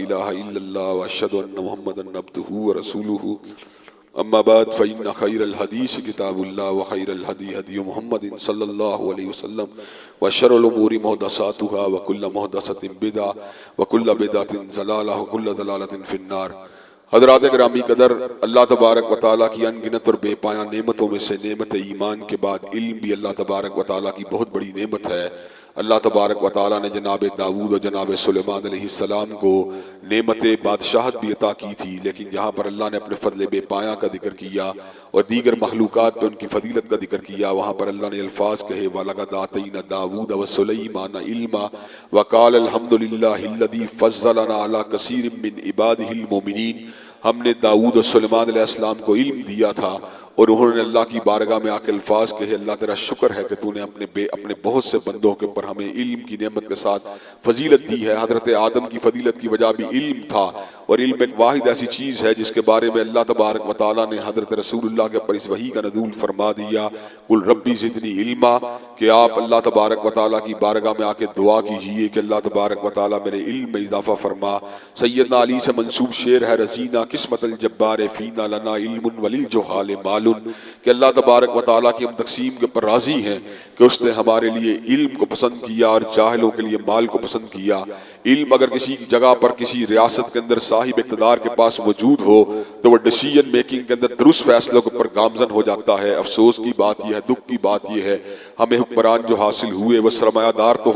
इलाहा इल्लल्लाह व अशहदु अन्ना मुहम्मदन अब्दुहु व रसूलुहु अम्मा बाद फ़इन्ना खैरल हदीस किताबुल्लाह व खैरल हदी हदी मुहम्मदिन सल्लल्लाहु अलैहि वसल्लम व शर्रुल उमूरि मुहदसातुहा व कुल्लु मुहदसतिन बिदअह व कुल्लु बिदअतिन ज़लालह व कुल्लु ज़लालतिन फिन्नार। हज़रात गिरामी कदर, अल्लाह तबारक व तआला की अनगिनत और बेपाया नेमतों में से नेमत ईमान के बाद इल्म भी अल्लाह तबारक व तआला की बहुत बड़ी नेमत है। अल्लाह तबारक व तआला ने जनाब दाऊद और जनाब सुलेमान अलैहिस्सलाम को नेमत बादशाहत भी अता की थी, लेकिन यहाँ पर अल्लाह ने अपने फजल बेपाया का जिक्र किया और दीगर मखलूक़ात पर उनकी फजीलत का जिक्र किया। वहाँ पर अल्लाह ने अल्फाज कहे वलक़द आतैना दाऊद व सुलैमान इल्मा व क़ाल अल्हम्दुलिल्लाहिल्लज़ी फ़ज़्ज़लना अला कसीरिम मिन इबादिहिल मोमिनीन। हमने दाऊद और सुलेमान अलैहिस्सलाम को इल्म दिया था और उन्होंने अल्लाह की बारगाह में आके अल्फाज कहे, अल्लाह तेरा शुक्र है कि तूने अपने बहुत से बंदों के ऊपर हमें इल्म की नेमत के साथ फजीलत दी है। हज़रत आदम की फजीलत की वजह भी इल्म था और इल्म एक वाहिद ऐसी चीज़ है जिसके बारे में अल्लाह तबारक व तआला ने हज़रत रसूलुल्लाह के ऊपर इस वही का नज़ूल फरमा दिया, कुल रब्बी ज़िदनी इल्मा, कि आप अल्लाह तबारक व तआला की बारगाह में आके दुआ कीजिए कि अल्लाह तबारक व तआला मेरे इल्म में इजाफ़ा फरमा। सैयदना अली से मंसूब शेर है, रज़ीना किस्मतल जब्बार फ़ीना लना इल्मुन वलिल जुहाल मालून, कि अल्लाह तबारक व तआला की हम तकसीम के ऊपर राज़ी हैं कि उसने हमारे लिए इल्म को पसंद किया और जाहिलों के लिए माल को पसंद किया। इल्म अगर किसी जगह पर किसी रियासत के अंदर साहिब इक़्तिदार के पास मौजूद हो तो वह डिसीजन मेकिंग के अंदर दुरुस्त फैसलों के ऊपर गामजन हो जाता है। अफसोस की बात यह है, दुख की बात यह है, हमें हुक्मरान जो हासिल हुए वह सरमायादार तो